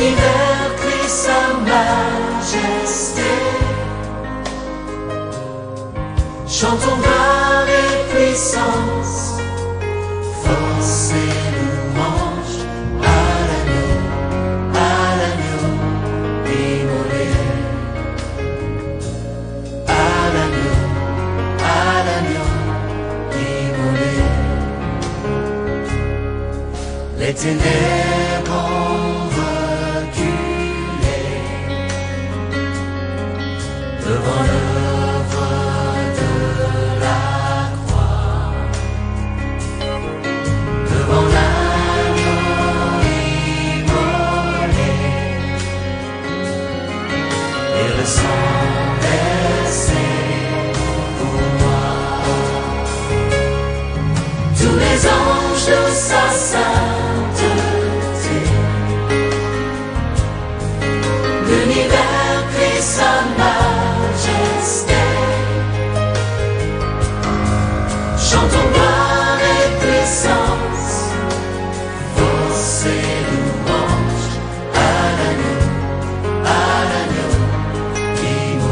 L'univers crie sa majesté. Chantons gloire et puissance, force et louange à l'agneau immolé. À l'agneau immolé. Les ténèbres ont reculé devant l'œuvre de la croix, devant l'agneau immolé et le sang versé pour moi. Tous les anges de sa sainteté, l'univers crie sa majesté. Chantons gloire et puissance, force et louange à l'agneau immolé.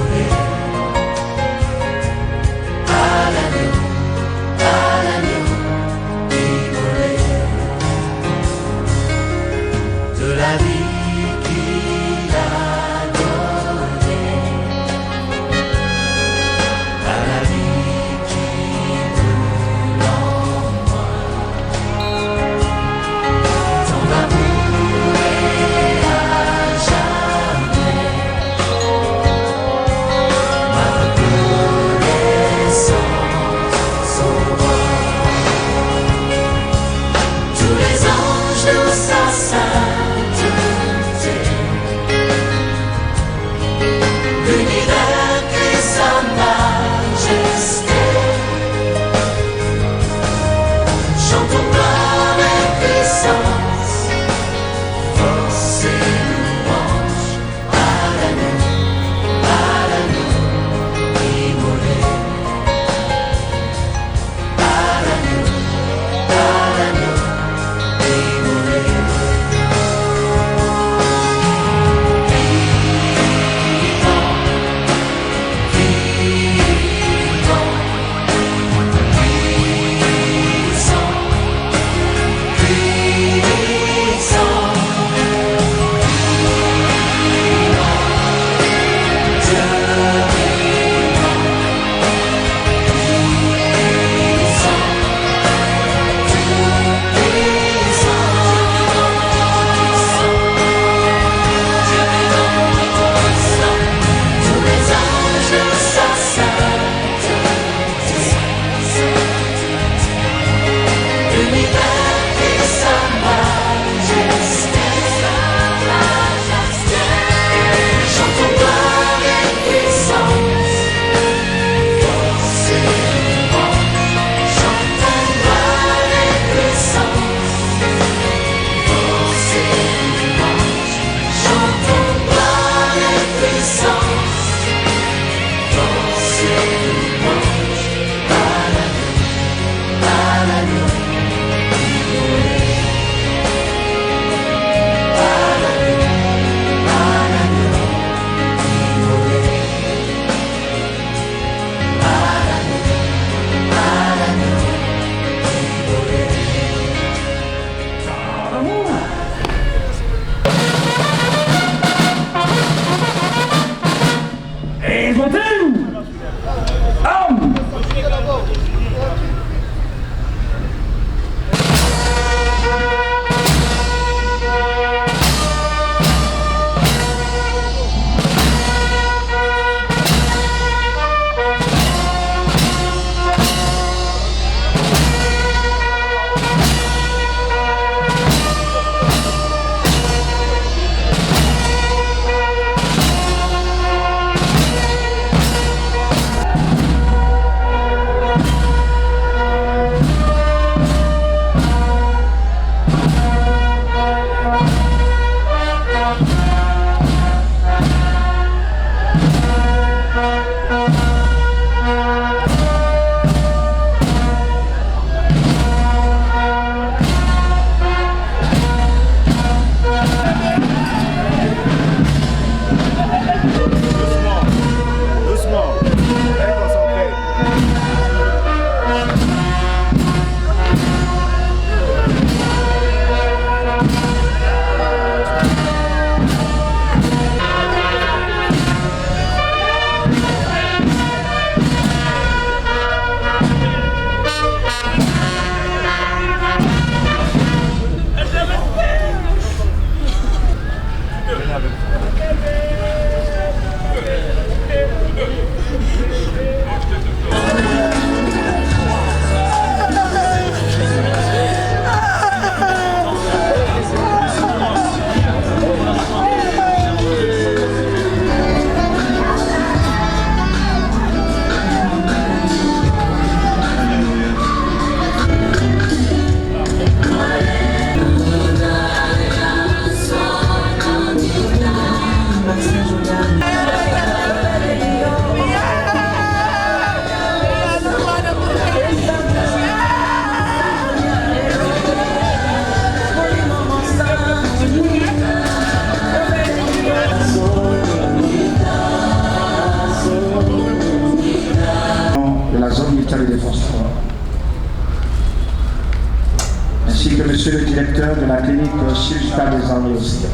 Monsieur le directeur de la clinique Chilta des Armées aussi.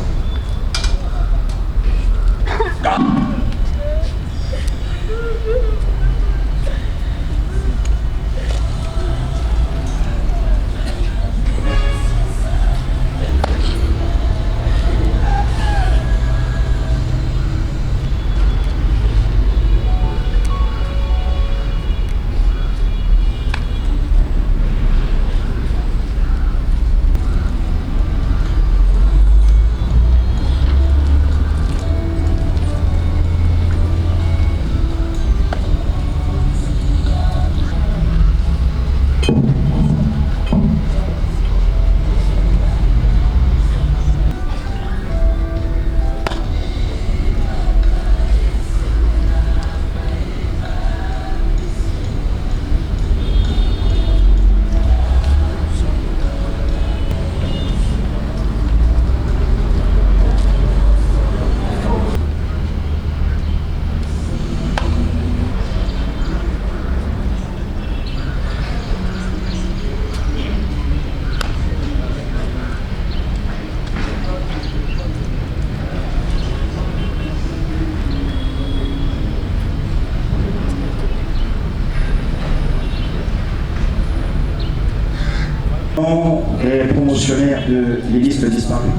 Les promotionnaires de l'Église disparue.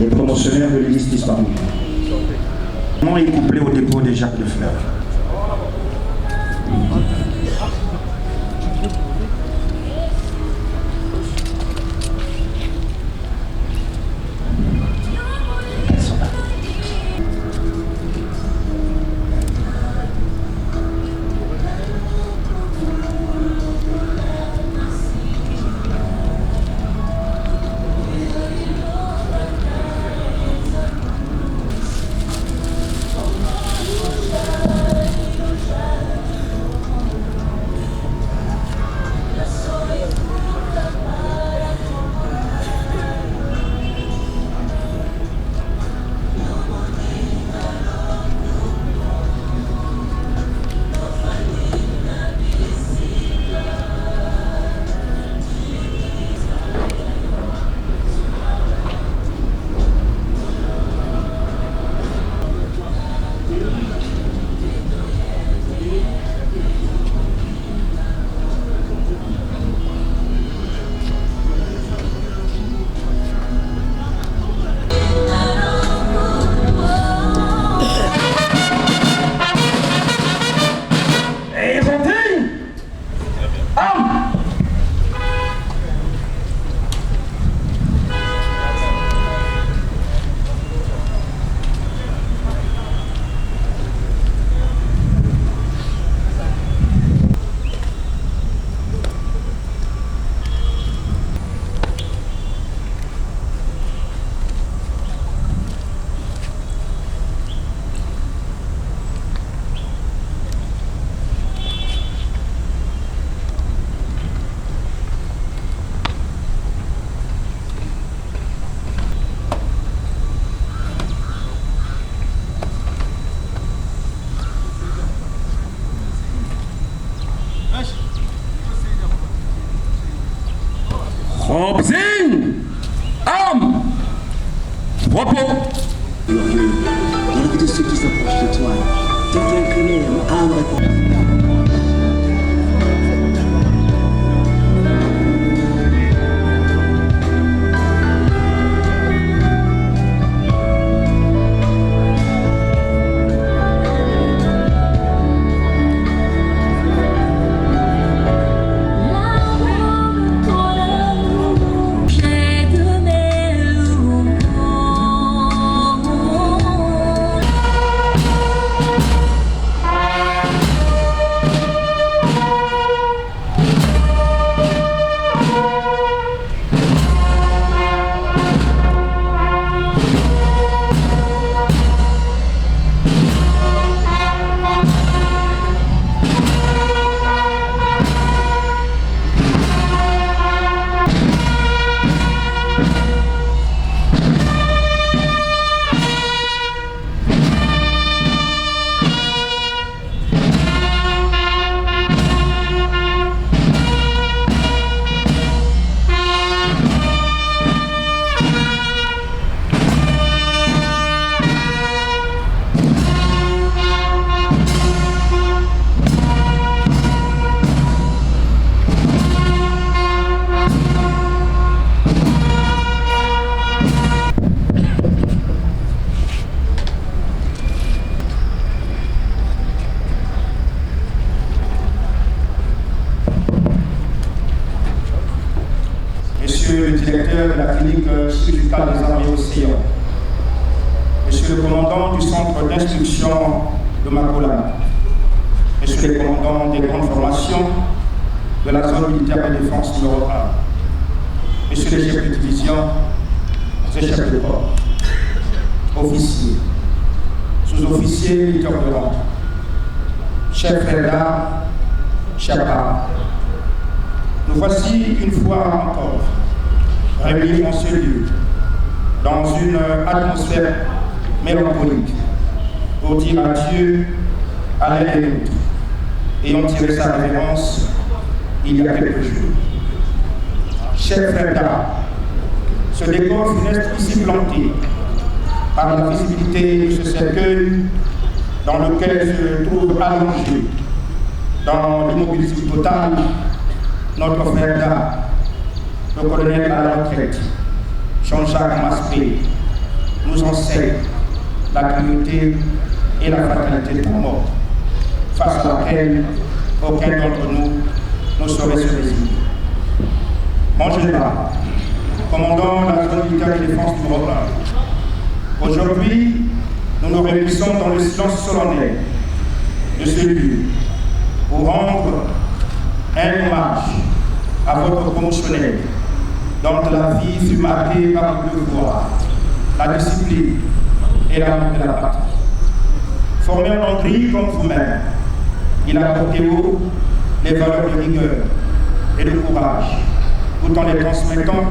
Les promotionnaires de l'Église disparue. Comment est couplé au dépôt des Jacques de Fleurs. Obscene! Repos! Regarde ceux qui s'approchent de toi. Tu t'es incliné, âme. académique chirurgical des armées océans, Monsieur le commandant du centre d'instruction de Makola, Monsieur le commandant des grandes formations de la zone militaire de défense numéro 1, Monsieur le chef de division, Monsieur le chef de corps, officiers, sous-officiers militaires de rang, chefs frères d'armes, chers parents. Nous voici une fois encore réunis en ce lieu, dans une atmosphère mélancolique, pour dire adieu à l'un et l'autre, ayant tiré sa révérence il y a quelques jours. Chers frères d'armes, ce décor funeste ici planté par la visibilité de ce cercueil dans lequel se trouve allongé, dans l'immobilisme total, notre frère d'armes, le colonel à la retraite, Jean-Jacques Maspé, nous enseigne la cruauté et la fatalité de la mort, face à laquelle aucun d'entre nous ne saurait se résigner. Mon général, commandant la zone militaire de défense du Rwanda, aujourd'hui, nous nous réunissons dans le silence solennel de ce lieu pour rendre un hommage à votre promotionnel, dont la vie fut marquée par le devoir, la discipline et l'amour de la patrie. Formé en Hongrie comme vous-même, il a porté haut les valeurs de rigueur et de courage, tout en les transmettant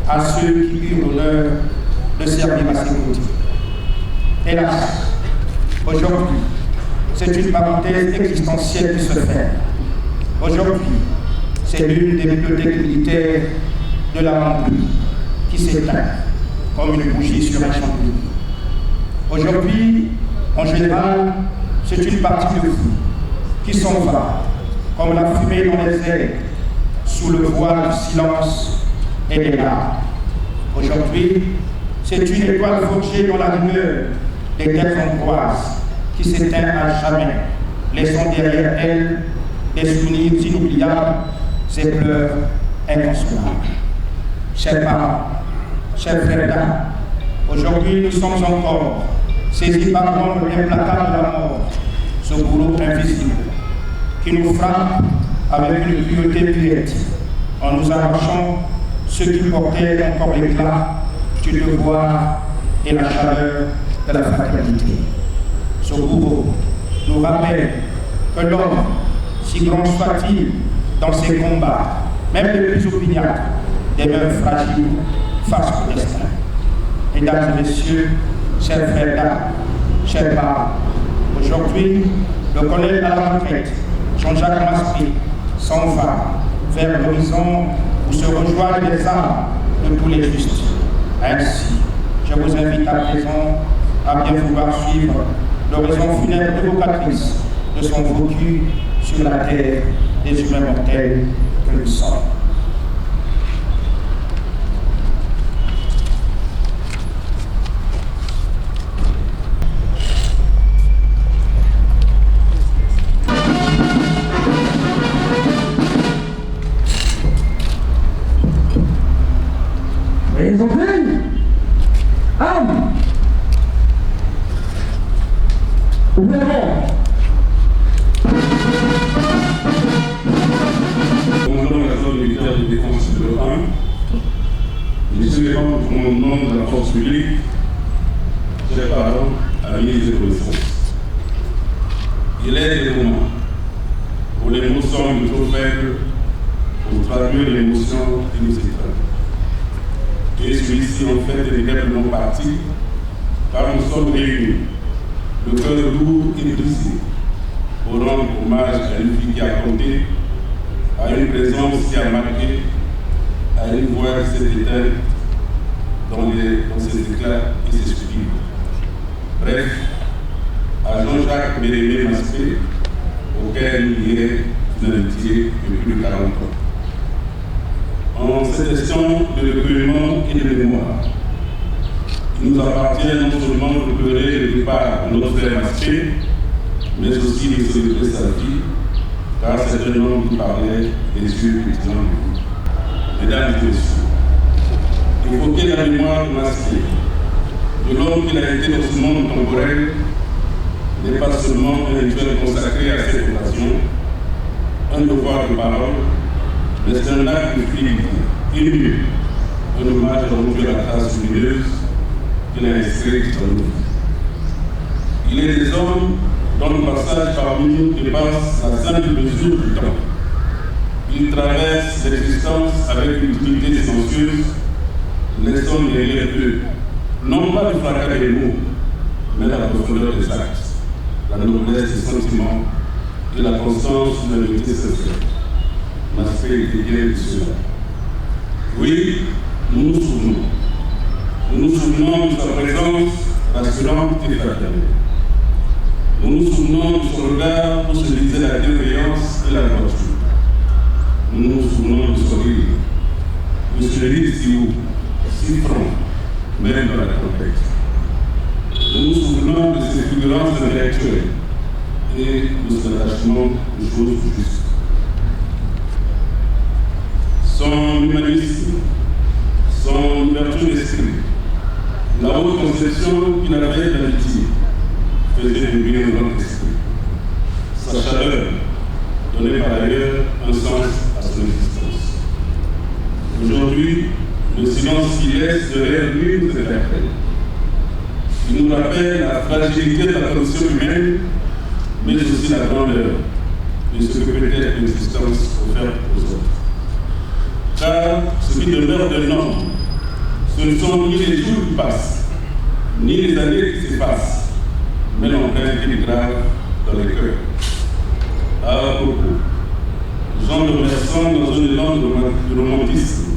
à ceux qui eurent l'honneur de servir à ses côtés. Hélas, aujourd'hui, c'est une parenthèse existentielle qui se fait. Aujourd'hui, c'est l'une des bibliothèques militaires de la Hongrie qui s'éteint comme une bougie sur un chandelier. Aujourd'hui, en général, c'est une partie de vous qui s'en va comme la fumée dans les airs sous le voile du silence et des larmes. Aujourd'hui, c'est une étoile forgée dans la lumière des terres hongroises qui s'éteint à jamais, laissant derrière elle des souvenirs inoubliables et pleurs inconsolables. Chers parents, chers frères d'armes, aujourd'hui nous sommes encore saisis par l'ombre implacable de la mort, ce bourreau invisible qui nous frappe avec une cruauté muette en nous arrachant ce qui portait encore l'éclat du devoir et la chaleur de la fraternité. Ce bourreau nous rappelle que l'homme, si grand soit-il dans ses combats, même les plus opiniâtres, demeure fragile face au destin. Mesdames et messieurs, chers frères d'armes, chers parents, aujourd'hui, le colonel à la retraite, Jean-Jacques Maspé, s'en va vers l'horizon où se rejoignent les âmes de tous les justes. Ainsi, je vous invite à présent à bien vouloir suivre l'horizon funèbre évocatrice de son vécu sur la terre des humains mortels que nous sommes. Ils ont fait âme. Ouvrez-moi. Commandant de la zone militaire de défense numéro 1, Monsieur les membres du commandement de la force publique, chers parents, amis et connaissances. Il est des moments où les mots semblent trop faibles pour traduire l'émotion qui nous étreint. Et celui-ci en fait est également parti, car nous sommes réunis, le cœur lourd et brisé, pour rendre hommage à une vie qui a compté, à une présence qui a marqué, à une voix qui s'est éteinte dans ses éclats et ses soupirs. Bref, à Jean-Jacques Mérimée Maspé, auquel il y a une amitié de plus de 40 ans. En cette session de recueillement et de mémoire, il nous appartient non seulement de pleurer le départ de notre frère Maspé, mais aussi de célébrer sa vie, car c'est un homme qui parlait des yeux pétillants de vous. Mesdames et messieurs, évoquer la mémoire de Masqué, de l'homme qu'il a été dans ce monde temporel, n'est pas seulement un rituel consacré à cette occasion, un devoir de parole, mais c'est un acte de fidélité, et mieux, un hommage à renouveler la trace lumineuse qu'il a inscrite dans nos vies. Il est des hommes dont le passage parmi nous dépasse la simple mesure du temps. Il traverse l'existence avec une dignité silencieuse, laissant derrière eux, non pas le fracas des mots, mais la profondeur des actes, la noblesse des sentiments et la constance d'une vérité sincère. Masqué était bien de cela. Oui, nous nous souvenons. Nous nous souvenons de sa présence rassurante et fraternelle. Nous nous souvenons de son regard où se lisait la bienveillance et la droiture. Nous nous souvenons de son rire, de ce rire si haut, si franc, même dans la tempête. Nous nous souvenons de ses figurances intellectuelles et de son attachement aux choses justes. Son humanisme, son ouverture d'esprit, la haute conception qu'il avait de l'amitié faisait de lui un grand esprit. Sa chaleur donnait par ailleurs un sens à son existence. Aujourd'hui, le silence qu'il laisse derrière lui nous interpelle. Il nous rappelle la fragilité de la condition humaine, mais aussi la grandeur de ce que peut être l'existence offerte aux autres. Car ce qui demeure d'un homme, ce ne sont ni les jours qui passent, ni les années qui s'effacent, mais l'empreinte qui est grave dans les cœurs. À propos, Jean de Mersan, dans un élan de romantisme,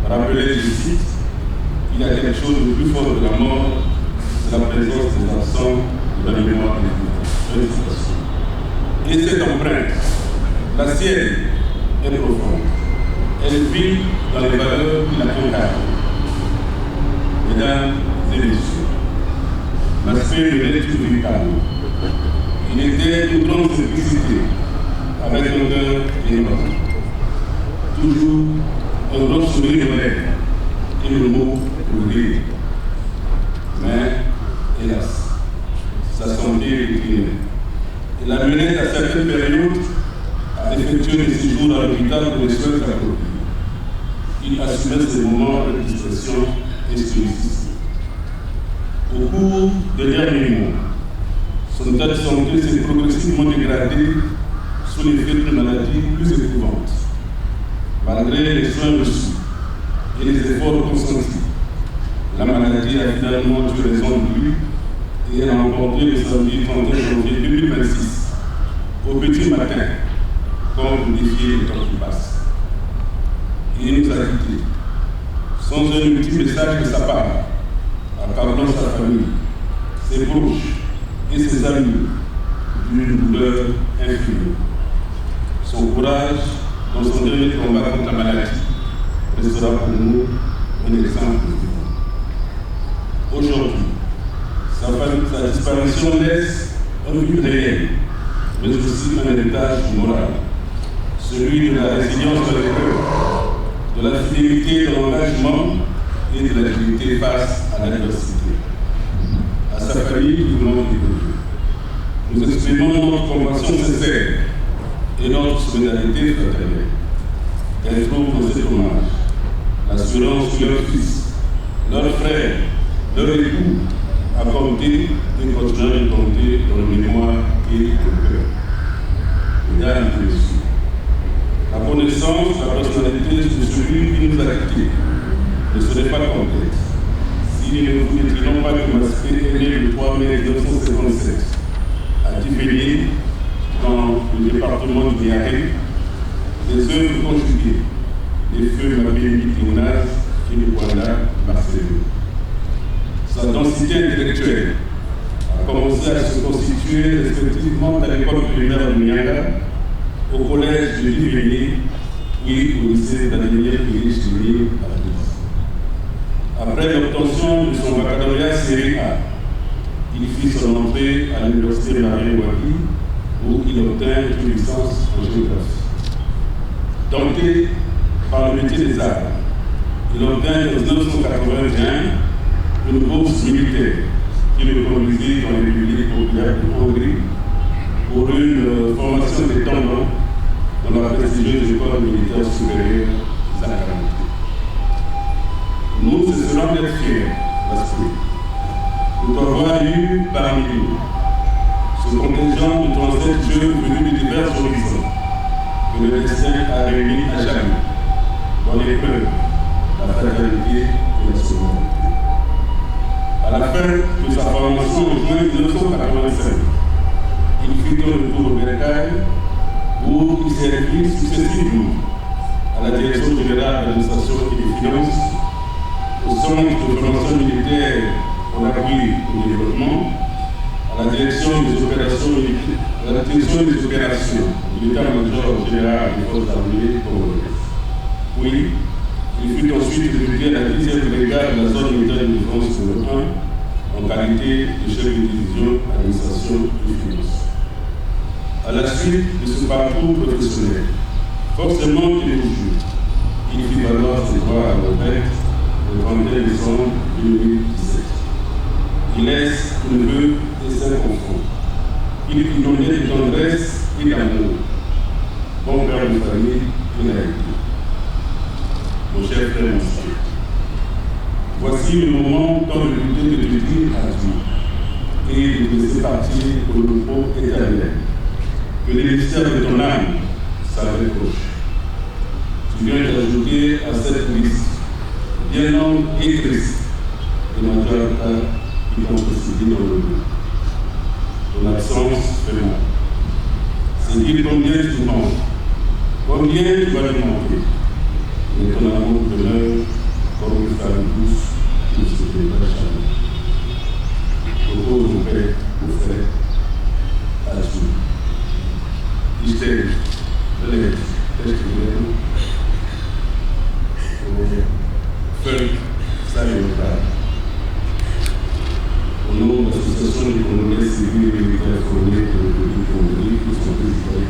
rappelait, je cite, il y a quelque chose de plus fort de la mort, c'est la présence des absents de la mémoire des vivants. Et cette empreinte, la sienne, est profonde. Elle vit dans les valeurs qui la incarnent. Mesdames et messieurs, Masqué venait tout véritable. Il était d'une grande simplicité, avec un cœur énorme. Toujours un grand sourire aux lèvres et le mot pour rire. Mais, hélas, sa santé déclinait. Il amenait à certaines périodes à effectuer des séjours dans l'hôpital pour les soins appropriés. Il assumait ces moments avec discrétion et stoïcisme. Au cours des derniers mois, son état de santé s'est progressivement dégradé sous l'effet d'une maladie plus éprouvante. Malgré les soins reçus et les efforts consentis, la maladie a finalement tué raison de lui et elle a emporté le samedi 31 janvier 2026, au petit matin, comme pour défier le temps qui passe. Il nous a quittés, sans un ultime message de sa part, accablant sa famille, ses proches et ses amis d'une douleur infinie. Son courage dans son dernier combat contre la maladie restera pour nous un exemple de vie. Aujourd'hui, sa disparition laisse un but réel, mais aussi un héritage moral, celui de la résilience dans les cœurs, de la fidélité dans l'engagement et de l'agilité face à l'adversité. À sa famille, nous voulons évoluer. Nous exprimons notre compassion sincère et notre solidarité fraternelle. Elle trouve dans cet hommage l'assurance que leur fils, leur frère, leur époux a compté et continuera de compter dans le mémoire et le cœur. Mesdames et messieurs, la connaissance, la personnalité de celui qui nous a quittés ne serait pas complète si nous ne vous déclinons pas que Masqué est né le 3 mai 1957 à Tifénier, dans le département du Niayes, des œuvres conjuguées, les feux Mabéni Théonase et le Rwanda Barcelone. Sa densité intellectuelle a commencé à se constituer respectivement à l'école primaire de Nianga, au collège de Tifénier, puis au lycée d'Adéniel Félix à Après l'obtention de son baccalauréat série A, il fit son entrée à l'université Marie-Ouaki, où il obtint une licence en géographie. Tenté par le métier des arts il obtint en 1981 une bourse militaire qui le conduisit dans les République populaire de Hongrie pour une formation d'étendant dans la prestigieuse école militaire supérieure Zakharov. Nous cesserons d'être fiers d'esprit de t'avoir eu parmi nous ce contingent de 37 jeunes venus de divers horizons que le destin a réunis à jamais dans l'épreuve, la fraternité et la solidarité. À la fin de sa formation en juin 1985, il fit un retour au Bercail où il s'est réduit successivement à la Direction générale de l'administration et des finances, au Centre de formation militaire pour l'appui au développement, à la Direction des opérations de l'État-major général des forces armées congolaises. Puis, il fut ensuite recruté à la 10e brigade de la zone militaire de défense numéro 1 en qualité de chef de division administration et finances. À la suite de ce parcours professionnel, forcément qu'il est toujours, il fit valoir ses droits à la retraite le 31 décembre 2017. Il laisse une veuve et 5 enfants. Il est inondé de tendresse et d'amour. Bon père de famille, il a été. Mon cher frère et sœur, voici le moment tant de lutter de te dire adieu et de te laisser partir au repos éternel. Que les mystères de ton âme s'approchent. Tu viens d'ajouter à cette liste bien longue et triste de majeurs cas qui t'ont précédé dans le monde. Ton absence fait mal. C'est dire combien tu manques, combien tu vas lui manquer. Mais ton amour demeure comme une flamme douce qui ne se débat jamais. Repose mon père, mon frère, à tout. Ich stelle au nom de l'association des Congolais civils et militaires formés pour le République congolaise, qui sont présidés.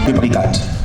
de brigade.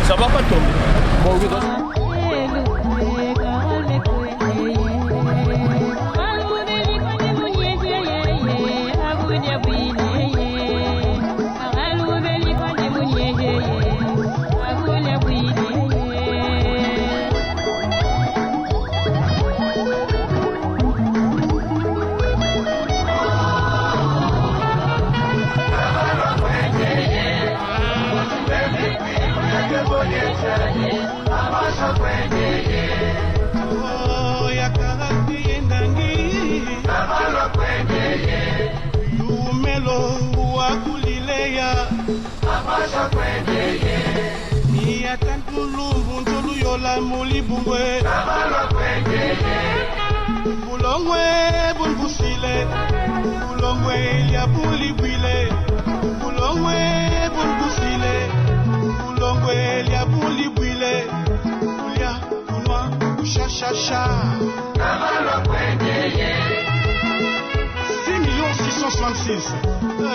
Ça va pas tomber. Bulongwe bulbusile, bulongwe ya bulibwile, bulongwe bulbusile, bulongwe ya bulibwile, bulia bunwa bushashasha. 6 666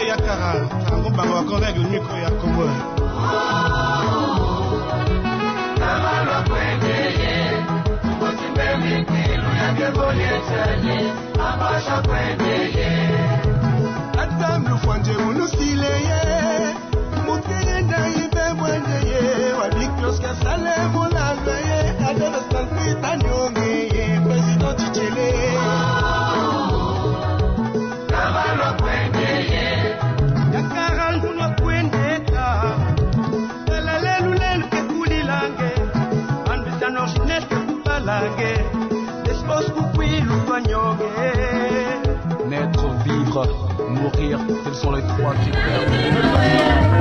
Yakara, Karango Bango Akoneg, le micro Yakobo. Adam Lufanje Munusileye, Mutirenda Ibe Mwendeye, Wadiklos Kasale Mulanveye, Adolescent Pitanyonge, President Chichele. Naître, vivre, mourir, tels sont les 3 critères.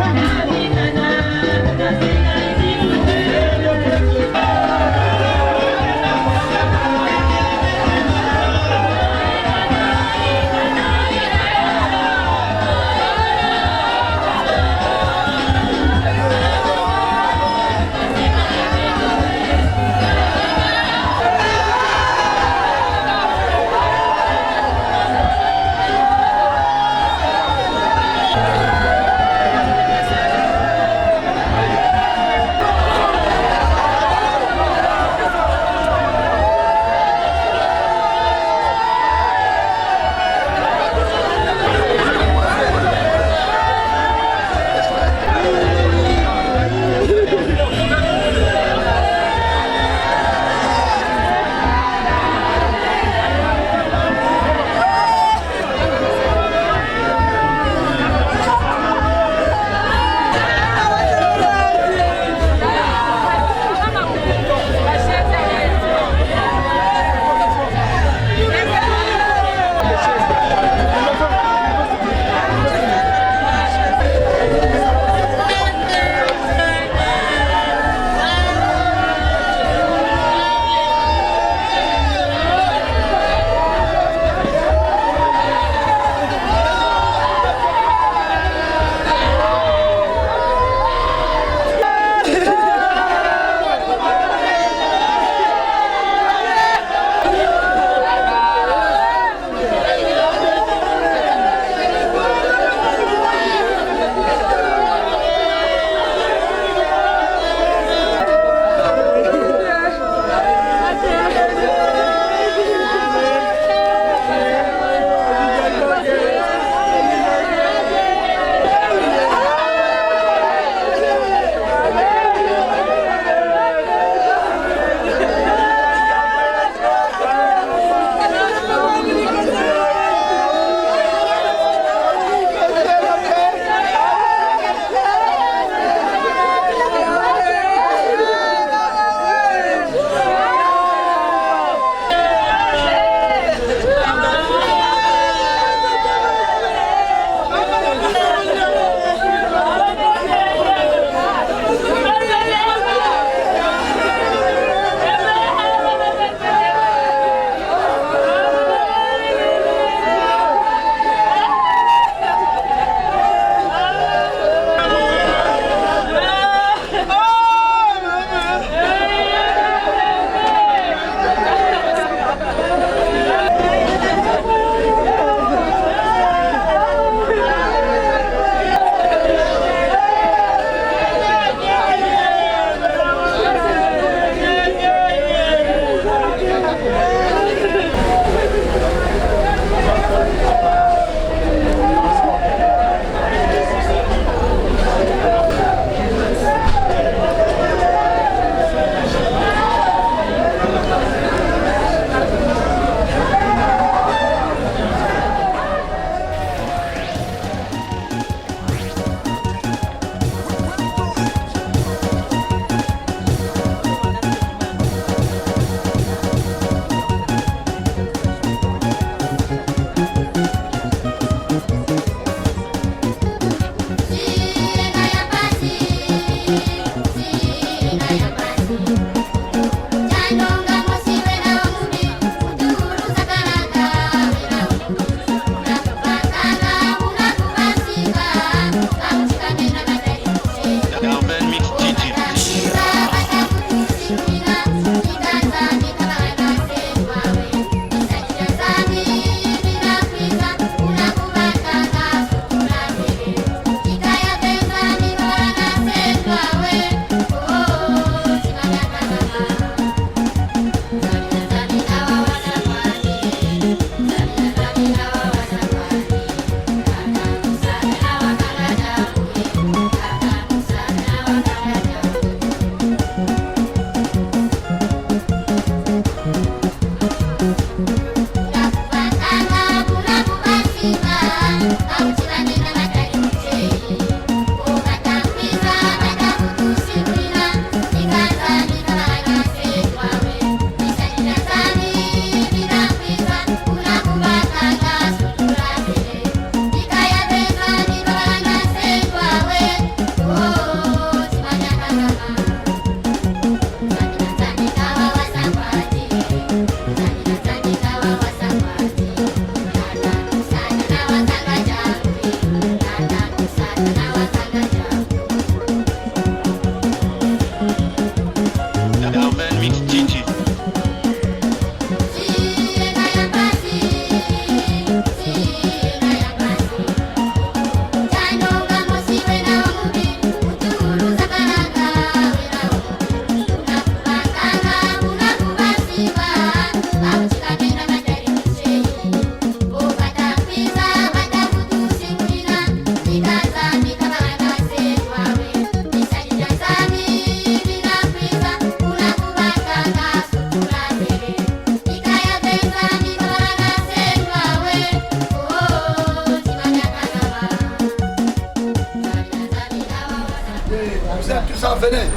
ça, venez.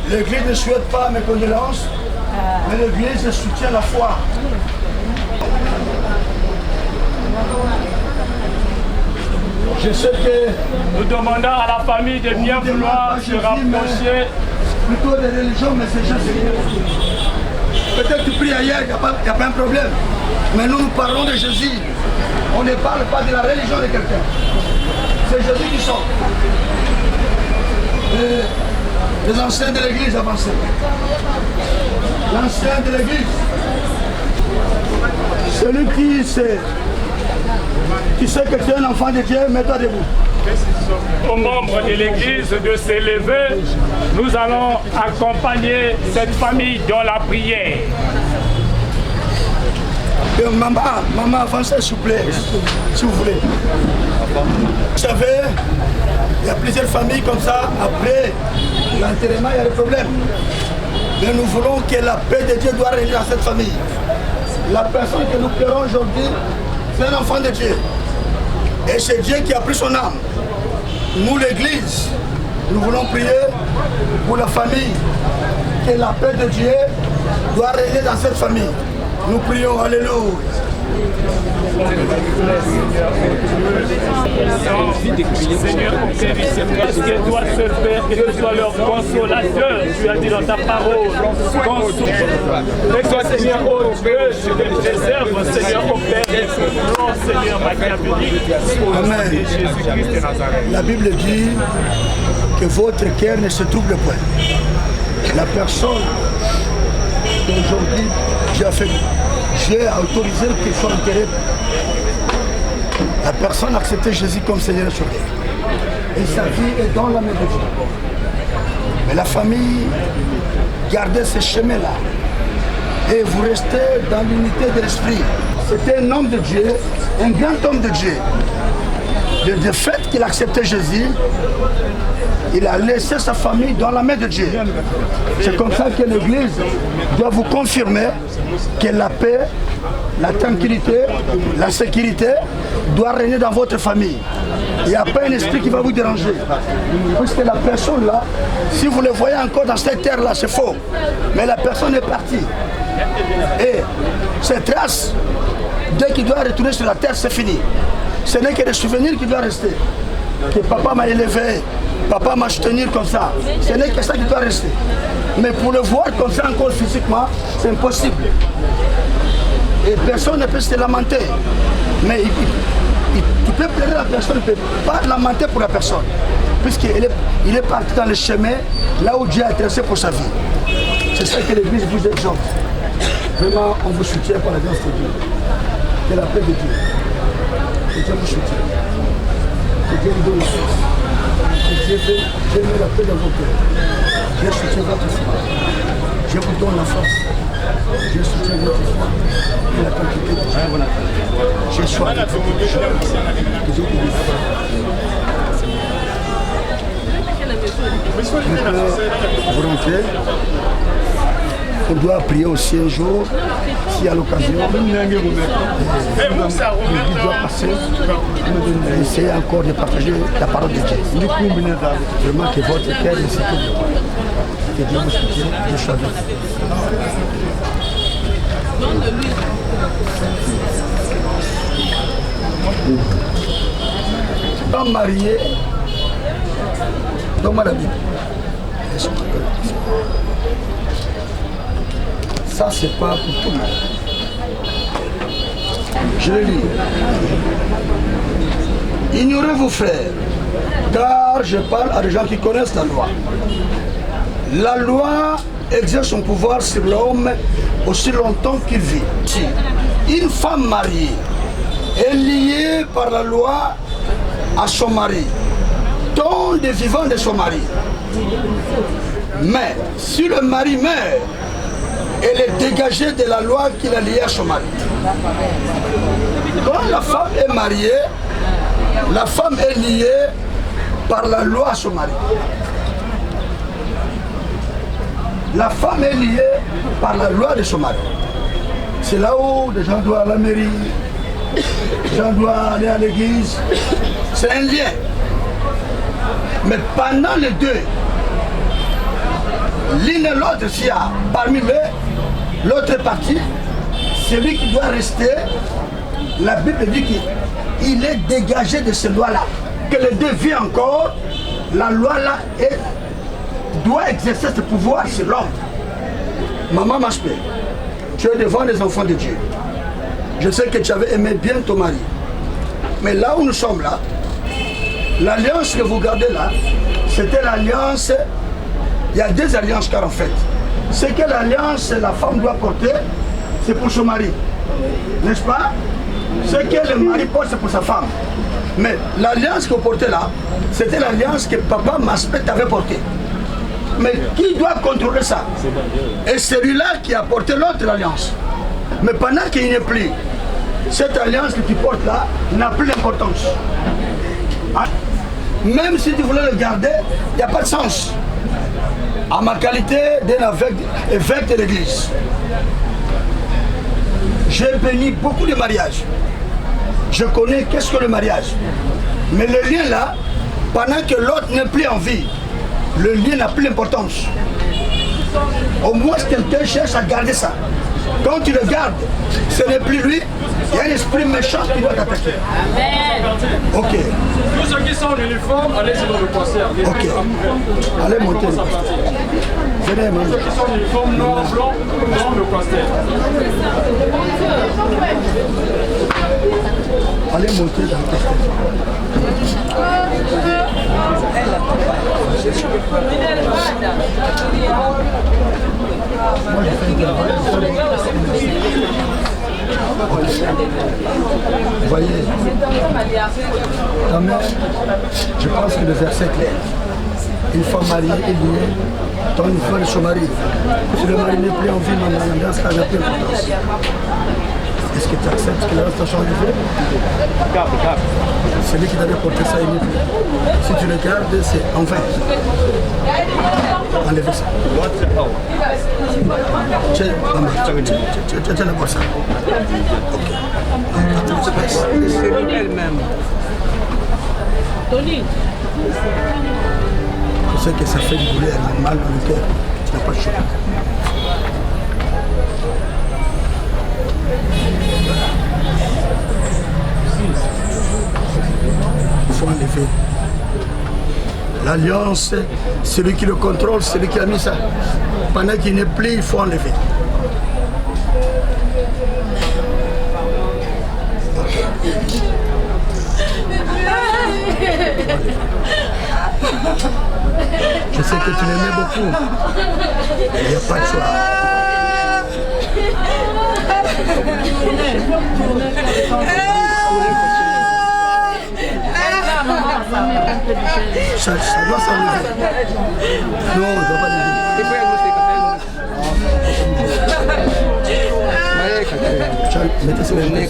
L'église ne souhaite pas mes condoléances, mais l'église soutient la foi. Je sais que nous demandons à la famille de bien vouloir se rapprocher. Plutôt des religions, mais c'est Jésus. Peut-être que tu pries ailleurs, il n'y a pas un problème. Mais nous parlons de Jésus. On ne parle pas de la religion de quelqu'un. C'est Jésus qui sort. Les anciens de l'église avancent. L'ancien de l'église. Celui qui sait que tu es un enfant de Dieu, mets-toi debout. Aux membres de l'église de s'élever, nous allons accompagner cette famille dans la prière. Maman, avancez s'il vous plaît, si vous voulez. Vous savez, il y a plusieurs familles comme ça, après l'enterrement, il y a des problèmes. Mais nous voulons que la paix de Dieu doit régner dans cette famille. La personne que nous pleurons aujourd'hui, c'est un enfant de Dieu. Et c'est Dieu qui a pris son âme. Nous, l'Église, nous voulons prier pour la famille, que la paix de Dieu doit régner dans cette famille. Nous prions, alléluia. Seigneur, ce que doit se faire, que tu sois leur consolateur, tu as dit dans ta parole, et toi, Seigneur, oh Dieu, tu te préserves, Seigneur, au Père des non, Seigneur, machiavélique, Amen. Jésus-Christ de Nazareth. La Bible dit que votre cœur ne se trouble point. La personne d'aujourd'hui, j'ai autorisé qu'il soit enterré. La personne a accepté Jésus comme Seigneur et Sauveur. Et sa vie est dans la main de Dieu. Mais la famille, gardez ce chemin-là. Et vous restez dans l'unité de l'esprit. C'était un homme de Dieu, un grand homme de Dieu. De fait qu'il a accepté Jésus, il a laissé sa famille dans la main de Dieu. C'est comme ça que l'Église doit vous confirmer que la paix, la tranquillité, la sécurité doit régner dans votre famille. Il n'y a pas un esprit qui va vous déranger. Puisque la personne là, si vous le voyez encore dans cette terre-là, c'est faux. Mais la personne est partie. Et cette trace, dès qu'il doit retourner sur la terre, c'est fini. Ce n'est que des souvenirs qui doivent rester. Que papa m'a élevé, papa m'a soutenu comme ça. Ce n'est que ça qui doit rester. Mais pour le voir comme ça encore physiquement, c'est impossible. Et personne ne peut se lamenter. Mais il peut plaider la personne, il ne peut pas lamenter pour la personne. Puisqu'il est parti dans le chemin, là où Dieu a tracé pour sa vie. C'est ça que l'Église vous exhorte. Vraiment, on vous soutient par la grâce de Dieu. Que la paix de Dieu. Que Dieu vous soutient. Que Dieu vous donne la force. Que Dieu met la paix dans vos cœurs. Dieu soutient votre foi. Dieu vous donne la force. Dieu soutient votre foi. Et la quantité de Dieu. Je sois avec vous. Que Dieu vous bénisse. Vous rentrez. On doit prier aussi un jour, si à l'occasion, il doit passer, essayer encore de partager la parole de Dieu. Vraiment que votre cœur ne se trouble pas. Que Dieu vous soutienne, Dieu soit avec vous. Pas marié, dans ma Bible. Ça, c'est pas pour tout le monde. Je le lis. Ignorez vos frères, car je parle à des gens qui connaissent la loi. La loi exerce son pouvoir sur l'homme aussi longtemps qu'il vit. Si une femme mariée est liée par la loi à son mari, tant des vivants de son mari. Mais si le mari meurt, elle est dégagée de la loi qu'il a liée à son mari. Quand la femme est mariée, la femme est liée par la loi à son mari. La femme est liée par la loi de son mari. C'est là où les gens doivent aller à la mairie, les gens doivent aller à l'église. C'est un lien. Mais pendant les deux, l'une et l'autre, s'il y a parmi l'autre partie, celui qui doit rester, la Bible dit qu'il est dégagé de ce loi-là. Que les deux vivent encore, la loi-là doit exercer ce pouvoir sur l'homme. Maman Machpé, tu es devant les enfants de Dieu. Je sais que tu avais aimé bien ton mari. Mais là où nous sommes là, l'alliance que vous gardez là, c'était l'alliance, il y a deux alliances car en fait. Ce que l'alliance la femme doit porter, c'est pour son mari. N'est-ce pas? Ce que le mari porte, c'est pour sa femme. Mais l'alliance que vous portez là, c'était l'alliance que papa Maspet avait portée. Mais qui doit contrôler ça? Et celui-là qui a porté l'autre alliance. Mais pendant qu'il n'est plus, cette alliance que tu portes là n'a plus d'importance. Même si tu voulais le garder, il n'y a pas de sens. À ma qualité d'un évêque de l'église, j'ai béni beaucoup de mariages. Je connais qu'est-ce que le mariage. Mais le lien là, pendant que l'autre n'est plus en vie, le lien n'a plus d'importance. Au moins quelqu'un cherche à garder ça. Quand tu le gardes, ce n'est plus lui, il y a un esprit méchant qui doit t'attaquer. Ok. Tous ceux qui sont en uniforme, allez-y dans le concert. Ok. Allez monter. Venez, maman. Ceux qui sont en uniforme noir, blanc, dans le concert. Allez monter dans le concert. Moi, j'ai fait une vous voyez, quand même, je pense que le verset est clair. Une femme mariée est liée, tant une femme de son mari. Si le mari n'est plus en vie, dans ce cas, il n'a plus d'importance. Est-ce que tu acceptes que la reste a changé de fait? Celui qui t'avait porté ça, il n'est plus. Si tu le gardes, c'est en vain. Enlevez ça. Tiens d'abord ça. Ok. C'est elle-même. Tu sais que ça fait du bruit, elle a mal dans le cœur. Tu n'as pas le choix. Il faut enlever. L'alliance, celui qui le contrôle, celui qui a mis ça. Pendant qu'il n'est plus, il faut enlever. Je sais que tu l'aimais beaucoup. Il n'y a pas de choix. Ça doit s'enlever. Non, on ne doit pas le dire. Mettez sur le nez.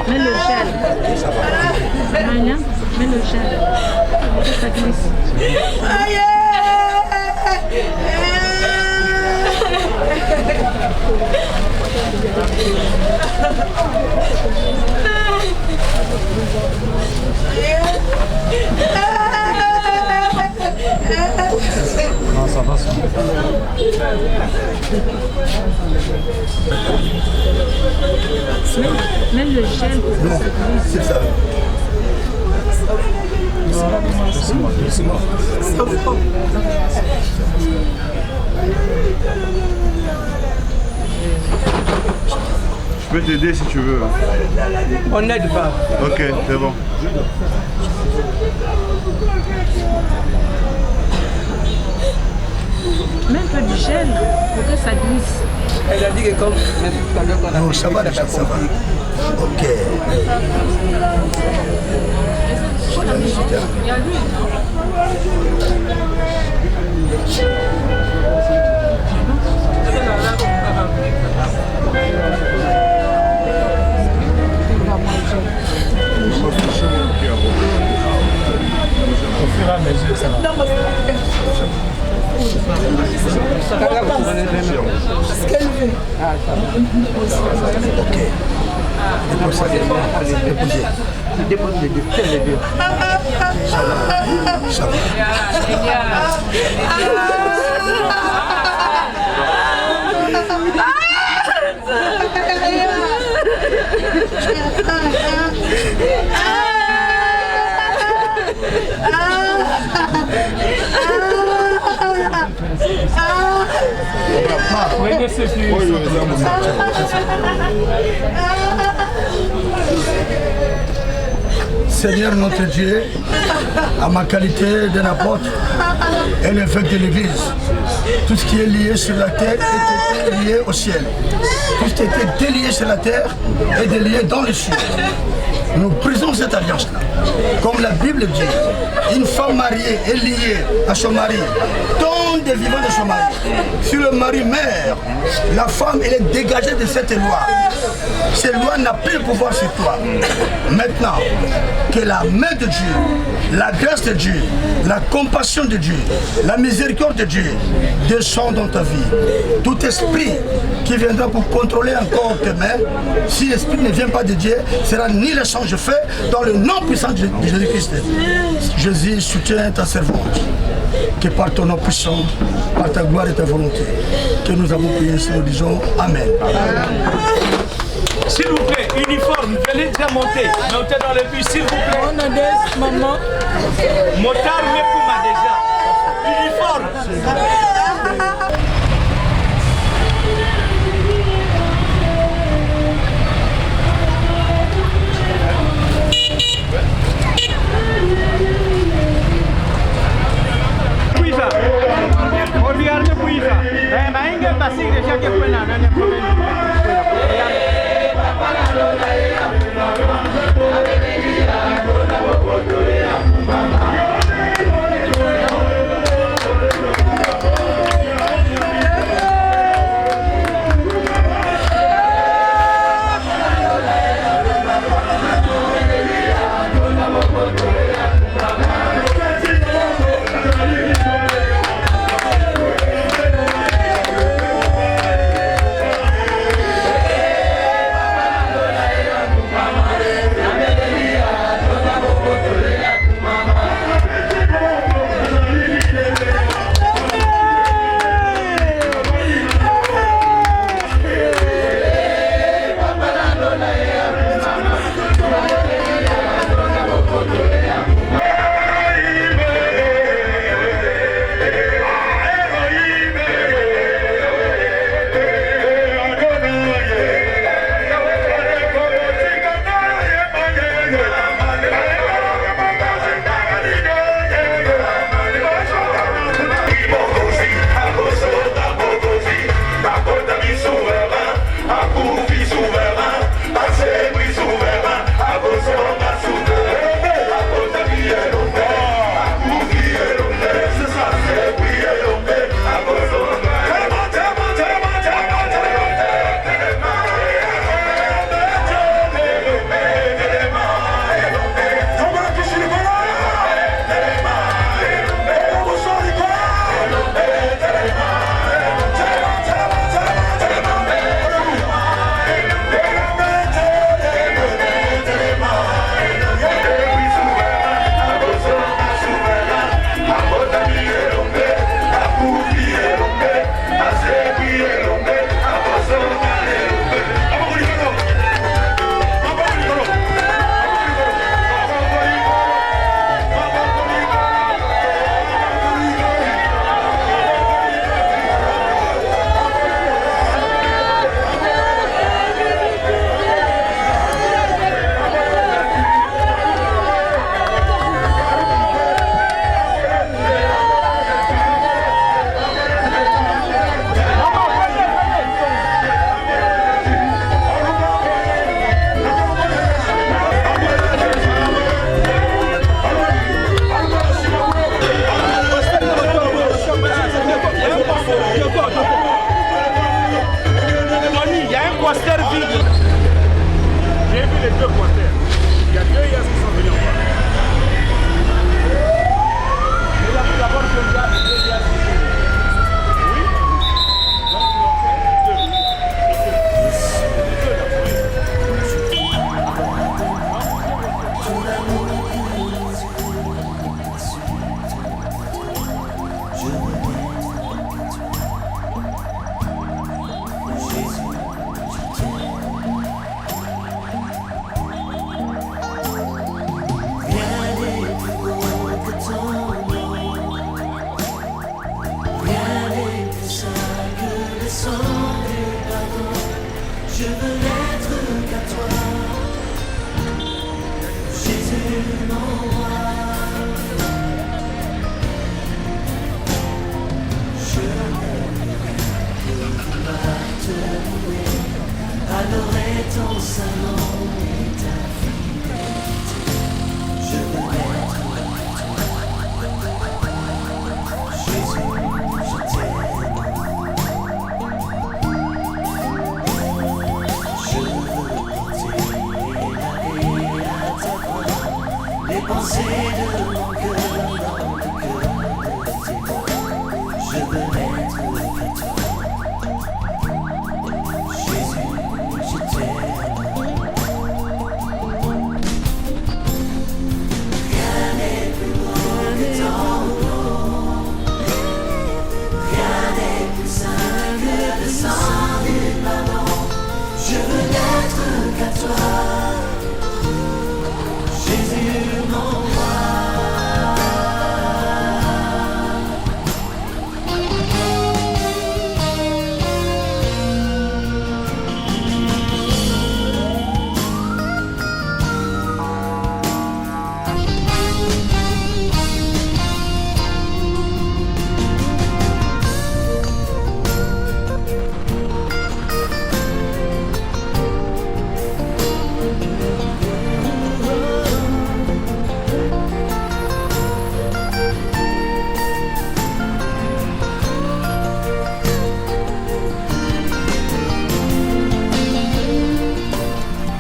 Mets le gel. Mets le gel. Ça glisse. Non, ça va, ça. Mets le gel. Non, c'est ça. Laisse-moi. Je peux t'aider si tu veux. On n'aide pas. Ok, c'est bon. Mets un peu du gel pour que ça glisse. Elle a dit que comme tout à l'heure qu'on a Non, ça va déjà, ça va. Ok. Au fur et à mesure, ça va. Ce qu'elle veut. Ok. Dépose ça. Déposez. Dépose les deux. Fais les deux. Ça va. Ça va. Seigneur notre Dieu, à ma qualité d'un apôtre et l'évêque de l'Église, tout ce qui est lié sur la terre est lié au ciel. Tout ce qui était délié sur la terre est délié dans le ciel. Nous brisons cette alliance-là. Comme la Bible dit, une femme mariée est liée à son mari, tant des vivants de son mari. Si le mari meurt, la femme elle est dégagée de cette loi. Cette loi n'a plus de pouvoir sur toi. Maintenant, que la main de Dieu, la grâce de Dieu, la compassion de Dieu, la miséricorde de Dieu descend dans ta vie. Tout esprit qui viendra pour contrôler encore tes mains, si l'esprit ne vient pas de Dieu, sera ni le sang je fais dans le nom puissant de Jésus-Christ. Jésus soutient ta servante. Que par ton nom puissant, par ta gloire et ta volonté, que nous avons prié, si nous disons Amen. S'il vous plaît, uniforme, venez déjà monter. Montez dans le bus, s'il vous plaît. On a des mamans. Motard, mais pour ma déjà. Uniforme. Olvidarte puiza. Mainga pasig de ya que fue la nana ton salon et ta fillette. Je veux être Jésus, je t'aime. Je veux porter la vie à ta croix, les pensées de mon cœur dans le cœur de tes bras. Je veux être que toi. Jésus, je t'aime. Rien n'est plus beau que ton nom. Rien n'est plus saint que le sang du pardon. Je veux n'être qu'à toi, Jésus mon roi.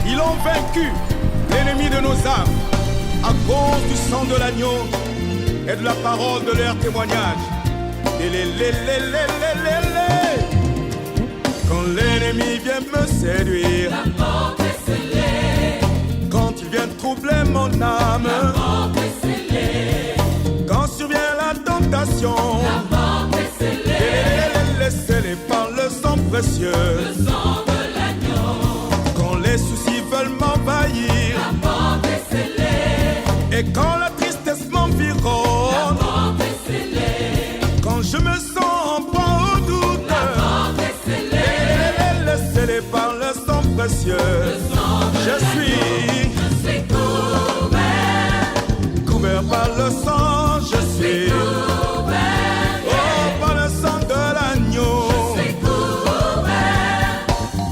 Ils ont vaincu l'ennemi de nos âmes à cause du sang de l'agneau et de la parole de leur témoignage. Quand l'ennemi vient me séduire, La porte est scellée. quand il vient troubler mon âme, La porte est scellée. quand survient la tentation, La porte est scellée. scellée par le sang précieux, Le sang de l'agneau. quand les soucis veulent m'envahir, La porte est scellée. et quand la tristesse m'environne, La porte est scellée. quand je me sens en proie au doute, La porte est scellée. scellée par le sang précieux, je suis couvert par le sang, je suis par le sang de l'agneau,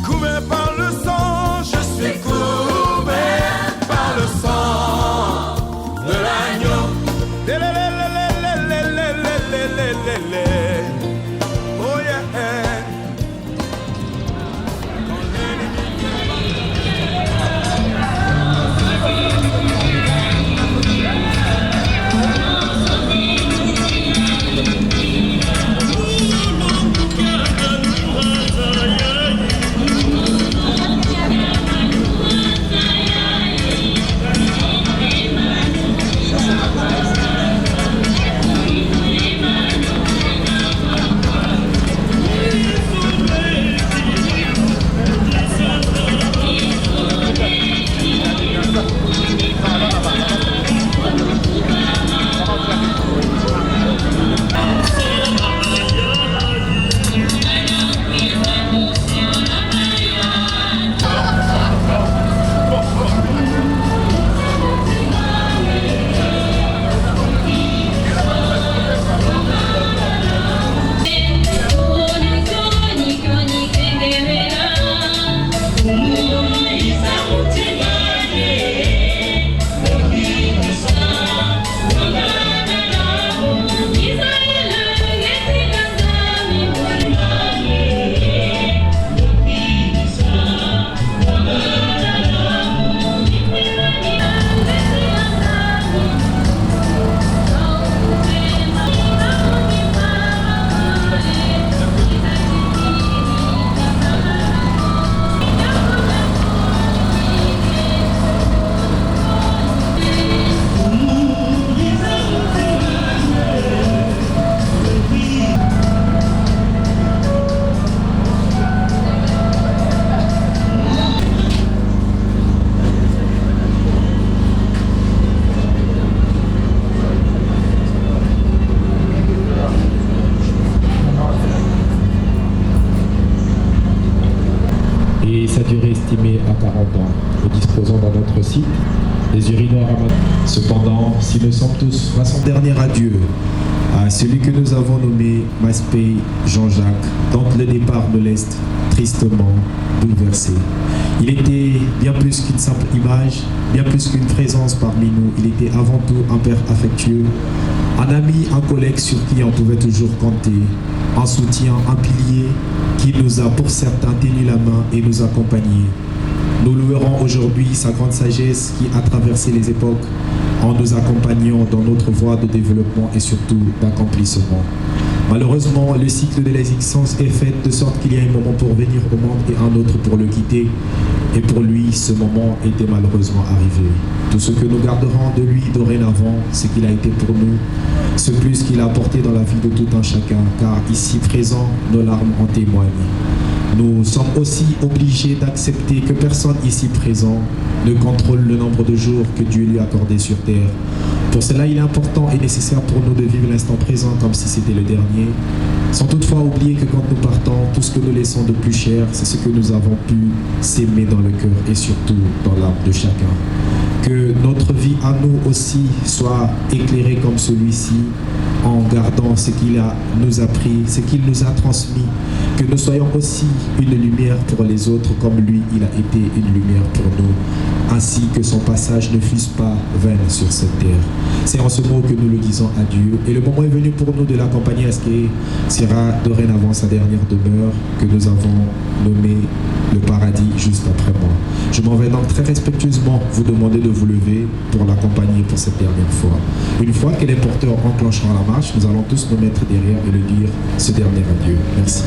couvert par le sang, je suis couvert par le sang de l'agneau. Oh yeah. estimé à 40 ans. Nous disposons dans notre site des urinoirs à main. Cependant, si nous sommes tous rassemblés, dernier adieu à celui que nous avons nommé Maspey Jean-Jacques, dont le départ me laisse tristement bouleversé. Il était bien plus qu'une simple image, bien plus qu'une présence parmi nous. Il était avant tout un père affectueux, un ami, un collègue sur qui on pouvait toujours compter, un soutien, un pilier qui nous a pour certains tenu la main et nous accompagné. Nous louerons aujourd'hui sa grande sagesse qui a traversé les époques en nous accompagnant dans notre voie de développement et surtout d'accomplissement. Malheureusement, le cycle de l'existence est fait de sorte qu'il y a un moment pour venir au monde et un autre pour le quitter. Et pour lui, ce moment était malheureusement arrivé. Tout ce que nous garderons de lui dorénavant, c'est qu'il a été pour nous, ce plus qu'il a apporté dans la vie de tout un chacun, car ici présent, nos larmes en témoignent. Nous sommes aussi obligés d'accepter que personne ici présent ne contrôle le nombre de jours que Dieu lui a accordé sur terre. Pour cela, il est important et nécessaire pour nous de vivre l'instant présent comme si c'était le dernier, sans toutefois oublier que quand nous partons, tout ce que nous laissons de plus cher, c'est ce que nous avons pu s'aimer dans le cœur et surtout dans l'âme de chacun. Que notre vie à nous aussi soit éclairée comme celui-ci, en gardant ce qu'il nous a pris, ce qu'il nous a transmis, que nous soyons aussi une lumière pour les autres comme lui, il a été une lumière pour nous, ainsi que son passage ne fût pas vain sur cette terre. C'est en ce mot que nous le disons à Dieu, et le moment est venu pour nous de l'accompagner à ce qui sera dorénavant sa dernière demeure, que nous avons nommé le paradis juste après moi. Je m'en vais donc très respectueusement vous demander de vous lever pour l'accompagner pour cette dernière fois. Une fois que les porteurs enclencheront la marche, nous allons tous nous mettre derrière et le dire ce dernier adieu. Merci.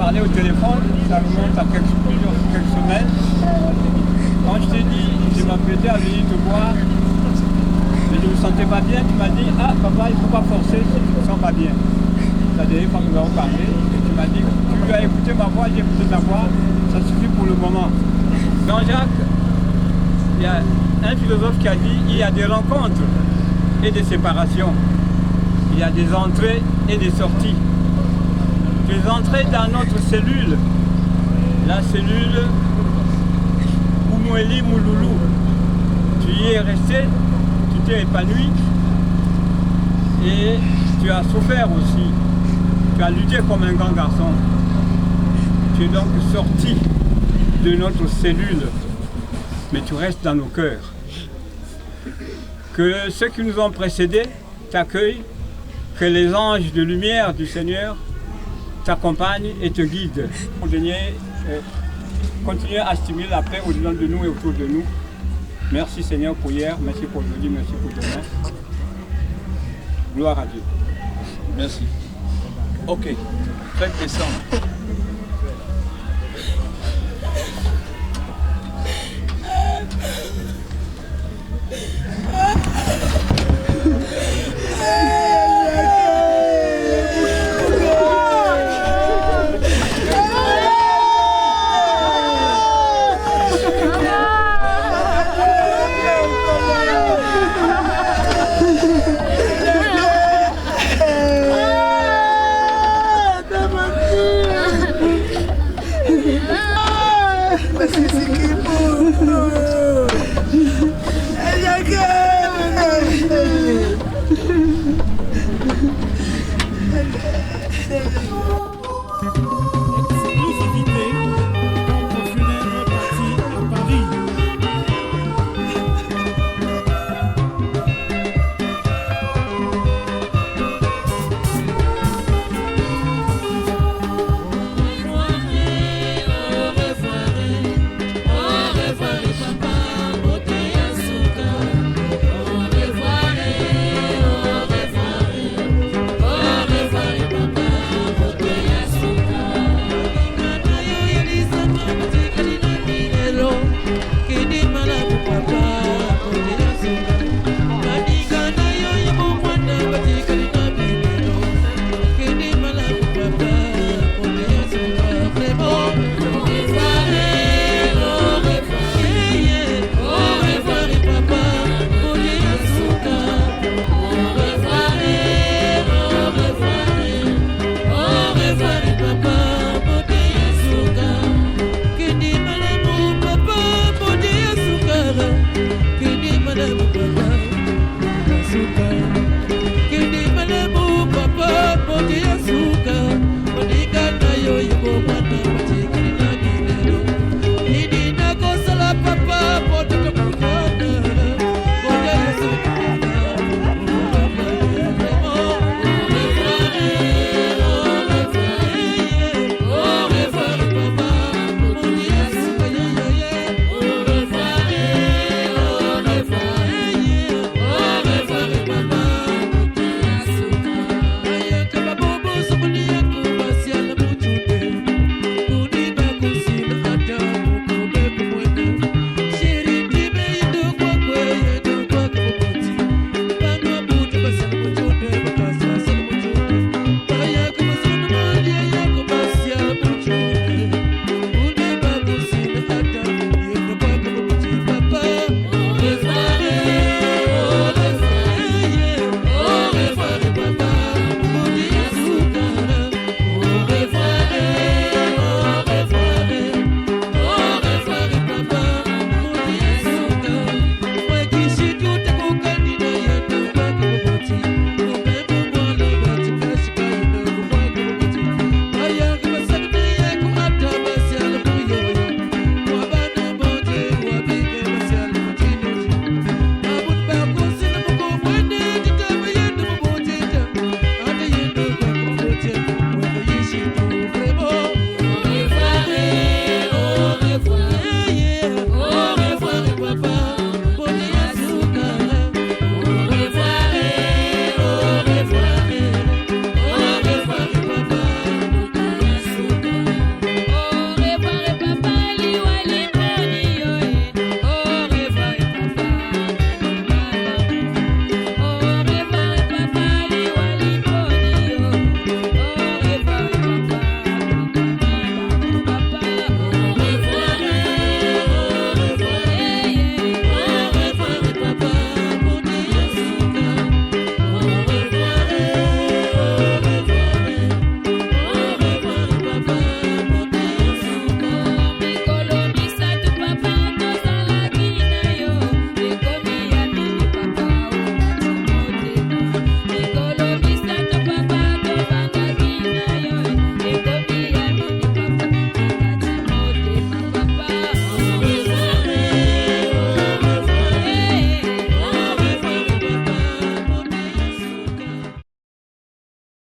parlé au téléphone, ça remonte à quelques semaines. Quand je t'ai dit, je m'apprêtais à venir te voir, mais je ne me sentais pas bien, tu m'as dit, ah papa, il ne faut pas forcer si tu ne te sens pas bien. La dernière fois que nous avons parlé, et tu m'as dit, tu as écouté ma voix, j'ai écouté ta voix, ça suffit pour le moment. Jean-Jacques, il y a un philosophe qui a dit, il y a des rencontres et des séparations. Il il y a des entrées et des sorties. Tu es entré dans notre cellule, la cellule Oumoueli Mouloulou. Tu y es resté, tu t'es épanoui et tu as souffert aussi. Tu as lutté comme un grand garçon. Tu es donc sorti de notre cellule, mais tu restes dans nos cœurs. Que ceux qui nous ont précédés t'accueillent, que les anges de lumière du Seigneur t'accompagnent et te guident. Continuez à stimuler la paix au-delà de nous et autour de nous. Merci Seigneur pour hier, merci pour aujourd'hui, merci pour demain. Gloire à Dieu. Merci. Ok. Faites descendre. Thank you.